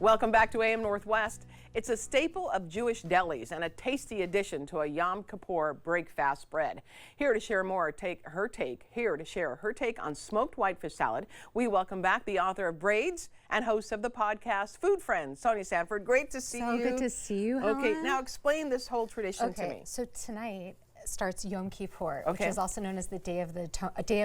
Welcome back to AM Northwest. It's a staple of Jewish delis and a tasty addition to a Yom Kippur breakfast spread. Here to share her take on smoked whitefish salad, we welcome back the author of Braids and host of the podcast Food Friends, Sonya Sanford. Great to see you. So good to see you, Helen. Okay, now explain this whole tradition to me. So tonight starts Yom Kippur, Okay. which is also known as the Day of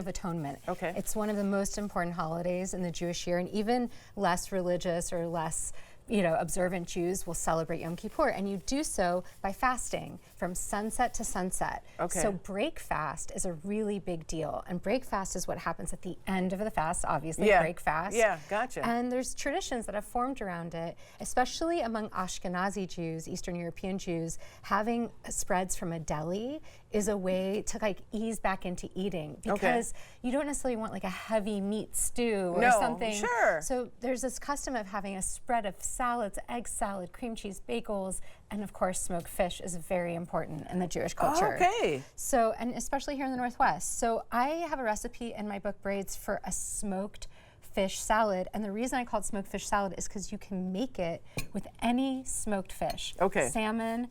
Atonement. Okay. It's one of the most important holidays in the Jewish year, and even less religious or less observant Jews will celebrate Yom Kippur, and you do so by fasting from sunset to sunset. Okay. So break fast is a really big deal, and break fast is what happens at the end of the fast, obviously, break fast. Yeah, gotcha. And there's traditions that have formed around it, especially among Ashkenazi Jews, Eastern European Jews. Having spreads from a deli is a way to ease back into eating, because you don't necessarily want a heavy meat stew or something. Sure. So there's this custom of having a spread of salads, egg salad, cream cheese bagels, and of course smoked fish is very important in the Jewish culture. Okay. So, and especially here in the Northwest. So I have a recipe in my book Braids for a smoked fish salad, and the reason I call it smoked fish salad is because you can make it with any smoked fish. Okay. Salmon,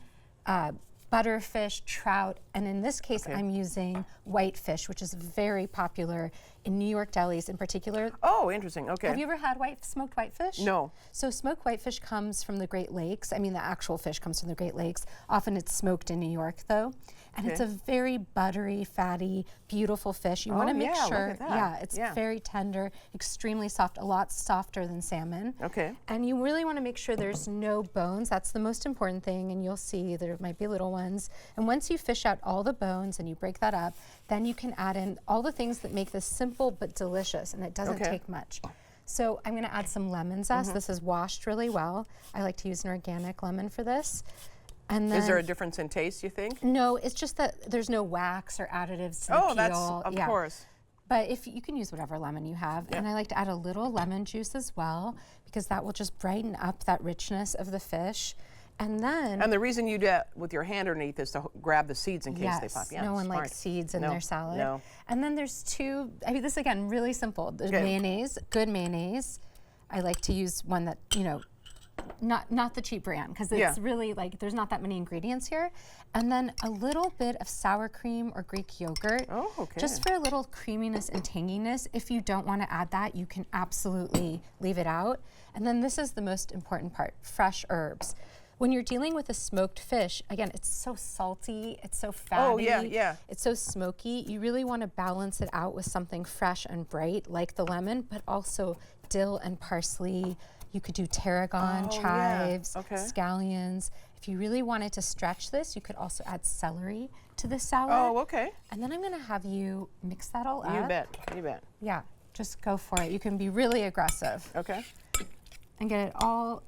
butterfish, trout, and in this case I'm using whitefish, which is very popular in New York delis in particular. Oh, interesting. Okay. Have you ever had smoked whitefish? No. So smoked whitefish comes from the Great Lakes. I mean, the actual fish comes from the Great Lakes. Often it's smoked in New York, though. And it's a very buttery, fatty, beautiful fish. You want to make sure, look at that. it's very tender, extremely soft, a lot softer than salmon. Okay. And you really want to make sure there's no bones. That's the most important thing, and you'll see there might be little ones. And once you fish out all the bones and you break that up, then you can add in all the things that make this simple but delicious, and it doesn't take much. So I'm going to add some lemon zest. This is washed really well. I like to use an organic lemon for this. And then, is there a difference in taste, you think? No, it's just that there's no wax or additives to the peel. That's, of course. But if you can use whatever lemon you have, and I like to add a little lemon juice as well, because that will just brighten up that richness of the fish. And then, and the reason you do it with your hand underneath is to grab the seeds in case they pop. No one likes seeds in their salad. No. And then there's this again, really simple. There's mayonnaise, good mayonnaise. I like to use one that, not the cheap brand, because it's really there's not that many ingredients here. And then a little bit of sour cream or Greek yogurt. Oh, okay. Just for a little creaminess and tanginess. If you don't want to add that, you can absolutely leave it out. And then this is the most important part, fresh herbs. When you're dealing with a smoked fish, again, it's so salty, it's so fatty, it's so smoky. You really want to balance it out with something fresh and bright, like the lemon, but also dill and parsley. You could do tarragon, chives, scallions. If you really wanted to stretch this, you could also add celery to the salad. Oh, okay. And then I'm going to have you mix that all up. You bet, you bet. Yeah, just go for it. You can be really aggressive. Okay. And get it all.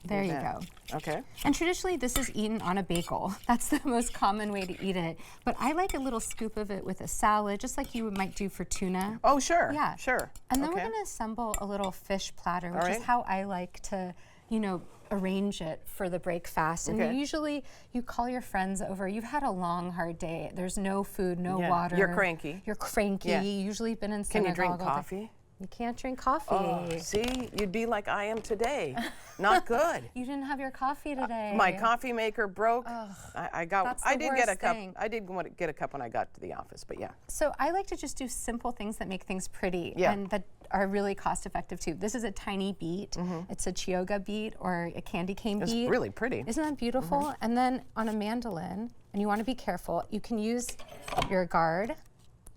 There you go. Okay. And traditionally, this is eaten on a bagel. That's the most common way to eat it. But I like a little scoop of it with a salad, just like you might do for tuna. Oh, sure. Yeah. Sure. And then we're going to assemble a little fish platter, which is how I like to, arrange it for the break fast. And usually, you call your friends over. You've had a long, hard day. There's no food, no water. You're cranky. You're cranky. Yeah. You usually been in synagogue. Can you drink coffee? You can't drink coffee. Oh, see, you'd be like I am today. Not good. You didn't have your coffee today. My coffee maker broke. I did get a cup. Thing. I did want to get a cup when I got to the office, but yeah. So I like to just do simple things that make things pretty and that are really cost effective too. This is a tiny beet. It's a chioga beet or a candy cane beet. It's really pretty. Isn't that beautiful? And then on a mandolin, and you want to be careful, you can use your guard,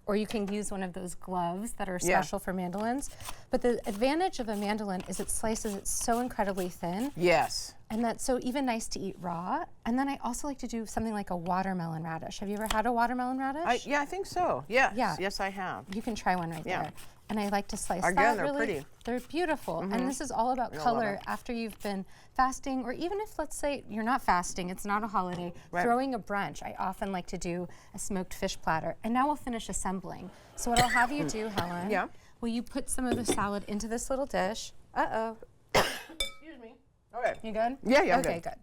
or you can use one of those gloves that are special for mandolins. But the advantage of a mandolin is it slices it so incredibly thin. Yes. And that's so even nice to eat raw. And then I also like to do something like a watermelon radish. Have you ever had a watermelon radish? Yeah, I think so. Yes. Yeah. Yes, I have. You can try one there. And I like to slice Again, that. they're pretty. They're beautiful. And this is all about color after you've been fasting, or even if, let's say, you're not fasting, it's not a holiday, throwing a brunch. I often like to do a smoked fish platter. And now we'll finish assembling. So what I'll have you do, Helen, will you put some of the salad into this little dish? Uh-oh. Excuse me. Okay. You good? Yeah, okay, good.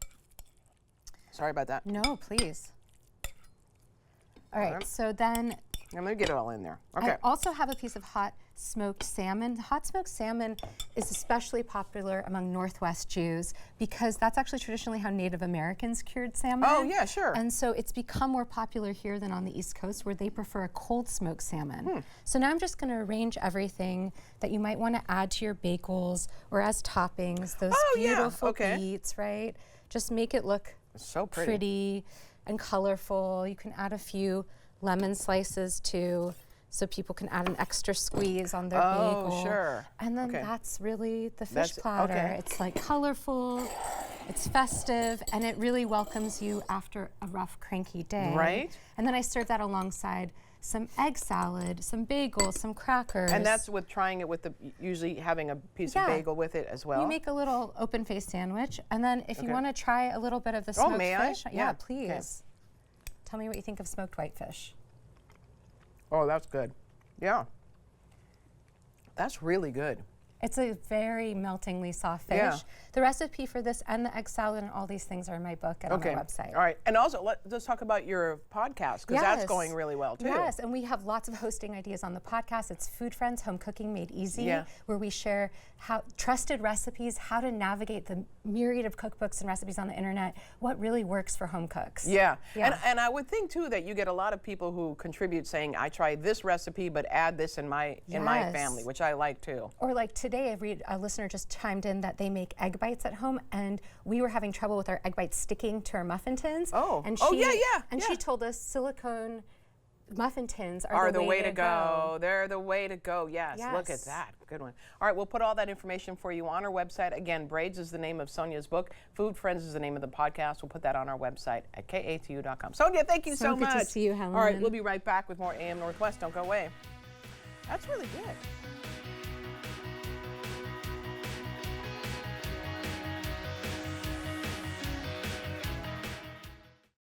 Sorry about that. No, please. All right, so then I'm gonna get it all in there. Okay. I also have a piece of hot smoked salmon. Hot smoked salmon is especially popular among Northwest Jews because that's actually traditionally how Native Americans cured salmon. Oh, yeah, sure. And so it's become more popular here than on the East Coast where they prefer a cold smoked salmon. So now I'm just gonna arrange everything that you might wanna add to your bagels or as toppings, those beautiful beets, right? Just make it look so pretty and colorful. You can add a few lemon slices too, so people can add an extra squeeze on their bagel. Oh, sure. And then that's really the fish platter. Okay. It's like colorful, it's festive, and it really welcomes you after a rough, cranky day. Right. And then I serve that alongside some egg salad, some bagels, some crackers. And that's with trying it with usually having a piece of bagel with it as well. You make a little open-faced sandwich, and then if you want to try a little bit of the smoked fish, yeah, please. Okay. Tell me what you think of smoked whitefish. Oh, that's good. Yeah. That's really good. It's a very meltingly soft fish. Yeah. The recipe for this and the egg salad and all these things are in my book and on my website. All right. And also, let's talk about your podcast, because that's going really well, too. Yes, and we have lots of hosting ideas on the podcast. It's Food Friends, Home Cooking Made Easy, where we share trusted recipes, how to navigate the myriad of cookbooks and recipes on the internet, what really works for home cooks. Yeah. And I would think, too, that you get a lot of people who contribute saying, I tried this recipe, but add this in my family, which I like, too. Or like today, a listener just chimed in that they make egg bites at home, and we were having trouble with our egg bites sticking to our muffin tins. And she told us silicone muffin tins are the way to go. They're the way to go. Yes. Look at that. Good one. All right, we'll put all that information for you on our website. Again, Braids is the name of Sonia's book. Food Friends is the name of the podcast. We'll put that on our website at katu.com. Sonia, thank you so much. Good to see you, Helen. All right, we'll be right back with more AM Northwest. Don't go away. That's really good.